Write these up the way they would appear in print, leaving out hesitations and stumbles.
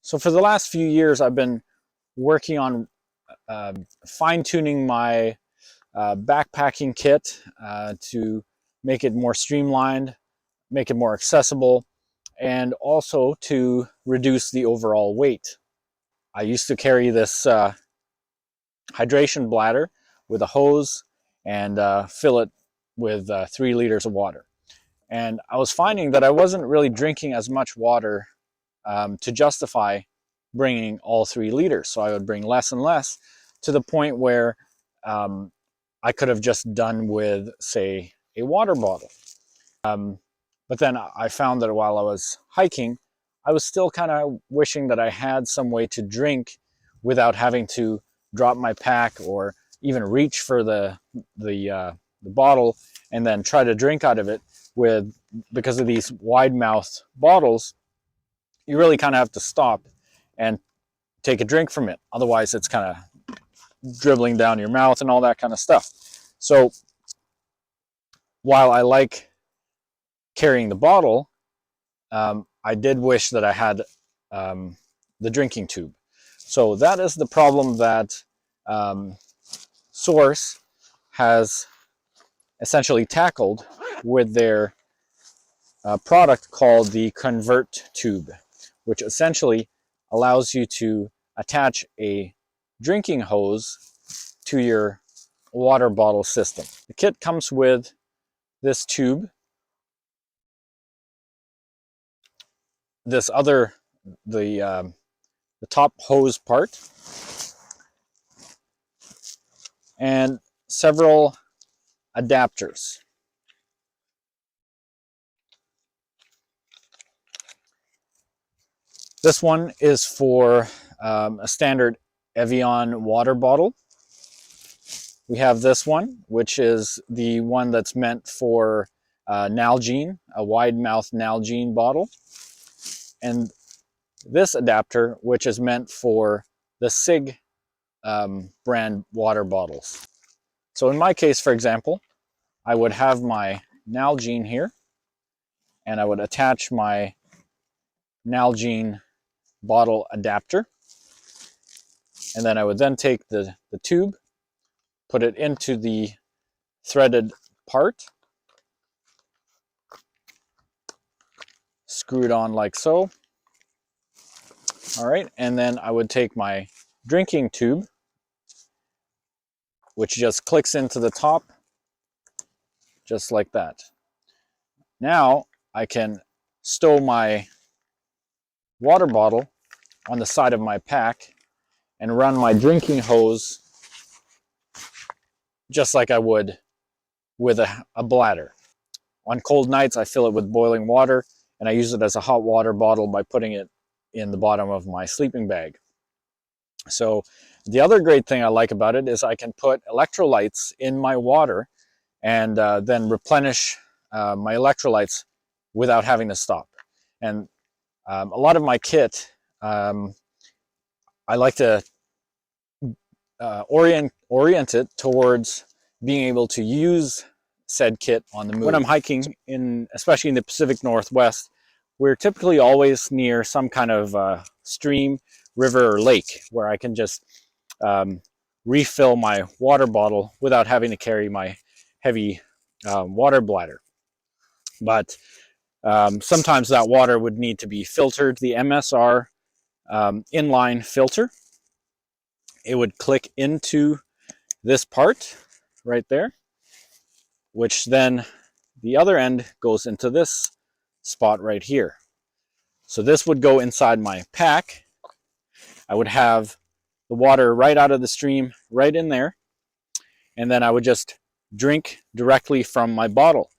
So for the last few years, I've been working on fine-tuning my backpacking kit to make it more streamlined, make it more accessible, and also to reduce the overall weight. I used to carry this hydration bladder with a hose and fill it with 3 liters of water. And I was finding that I wasn't really drinking as much water to justify bringing all 3 liters. So I would bring less and less to the point where I could have just done with, say, a water bottle. But then I found that while I was hiking, I was still kind of wishing that I had some way to drink without having to drop my pack or even reach for the bottle and then try to drink out of it. Because of these wide-mouthed bottles, you really kind of have to stop and take a drink from it. Otherwise, it's kind of dribbling down your mouth and all that kind of stuff. So while I like carrying the bottle, I did wish that I had the drinking tube. So that is the problem that Source has essentially tackled with their product called the Convertube, which essentially allows you to attach a drinking hose to your water bottle system. The kit comes with this tube, the top hose part, and several adapters. This one is for a standard Evian water bottle. We have this one, which is the one that's meant for Nalgene, a wide-mouth Nalgene bottle. And this adapter, which is meant for the SIG brand water bottles. So in my case, for example, I would have my Nalgene here, and I would attach my Nalgene bottle adapter, and then I would then take the tube, put it into the threaded part, screw it on like so. All right, and then I would take my drinking tube, which just clicks into the top, just like that. Now I can stow my water bottle on the side of my pack and run my drinking hose just like I would with a bladder. On cold nights, I fill it with boiling water, and I use it as a hot water bottle by putting it in the bottom of my sleeping bag. So the other great thing I like about it is I can put electrolytes in my water and then replenish my electrolytes without having to stop. And a lot of my kit, I like to orient it towards being able to use said kit on the move. When I'm hiking, especially in the Pacific Northwest, we're typically always near some kind of stream, river, or lake where I can just refill my water bottle without having to carry my heavy water bladder. But sometimes that water would need to be filtered. The MSR inline filter, it would click into this part right there, which then the other end goes into this spot right here. So this would go inside my pack. I would have the water right out of the stream right in there, and then I would just drink directly from my bottle,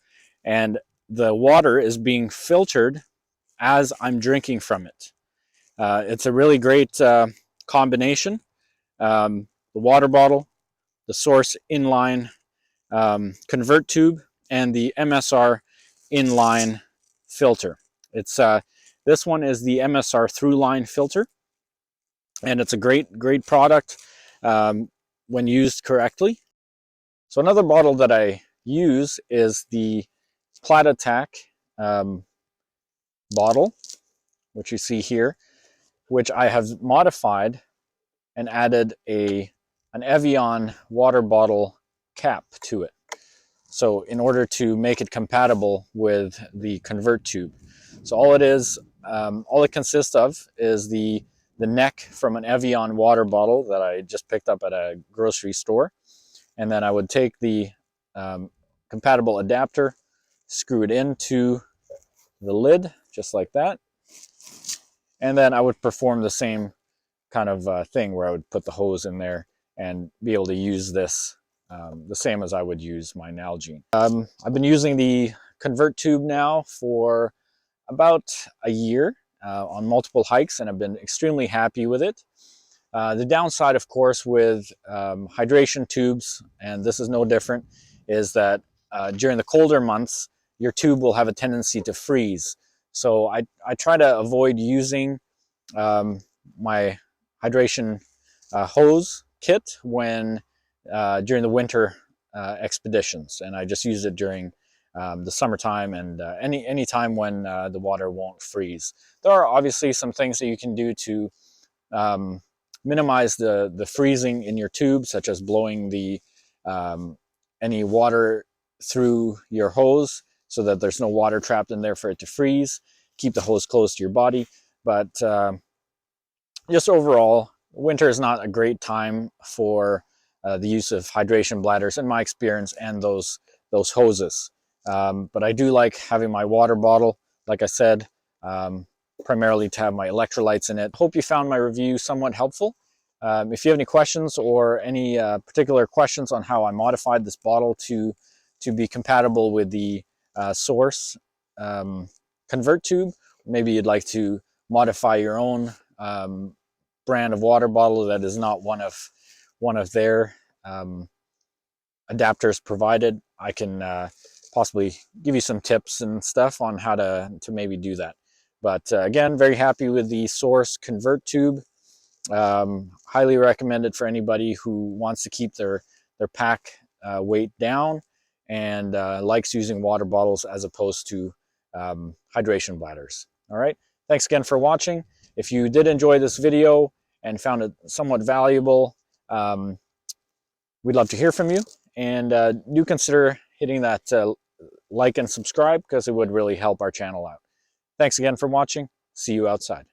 and the water is being filtered as I'm drinking from it. It's a really great combination. The water bottle, the Source Inline Convertube, and the MSR Inline filter. This one is the MSR Throughline filter, and it's a great product when used correctly. So another bottle that I use is the Plat Attack bottle, which you see here. which I have modified and added an Evian water bottle cap to it. So in order to make it compatible with the Convertube. So all it is, all it consists of is the neck from an Evian water bottle that I just picked up at a grocery store. And then I would take the compatible adapter, screw it into the lid, just like that. And then I would perform the same kind of thing where I would put the hose in there and be able to use this the same as I would use my Nalgene. I've been using the Convertube now for about a year on multiple hikes, and I've been extremely happy with it. The downside, of course, with hydration tubes, and this is no different, is that during the colder months, your tube will have a tendency to freeze. So I try to avoid using my hydration hose kit when during the winter expeditions, and I just use it during the summertime and any time when the water won't freeze. There are obviously some things that you can do to minimize the freezing in your tube, such as blowing the any water through your hose so that there's no water trapped in there for it to freeze. Keep the hose close to your body, but just overall, winter is not a great time for the use of hydration bladders, in my experience, and those hoses. But I do like having my water bottle, like I said, primarily to have my electrolytes in it. Hope you found my review somewhat helpful. If you have any questions or any particular questions on how I modified this bottle to be compatible with the Source Convertube, maybe you'd like to modify your own brand of water bottle that is not one of their adapters provided, I can possibly give you some tips and stuff on how to maybe do that. But again, very happy with the Source Convertube. Highly recommend it for anybody who wants to keep their pack weight down and likes using water bottles as opposed to hydration bladders. All right, thanks again for watching. If you did enjoy this video and found it somewhat valuable, we'd love to hear from you, and do consider hitting that like and subscribe, because it would really help our channel out. Thanks again for watching. See you outside.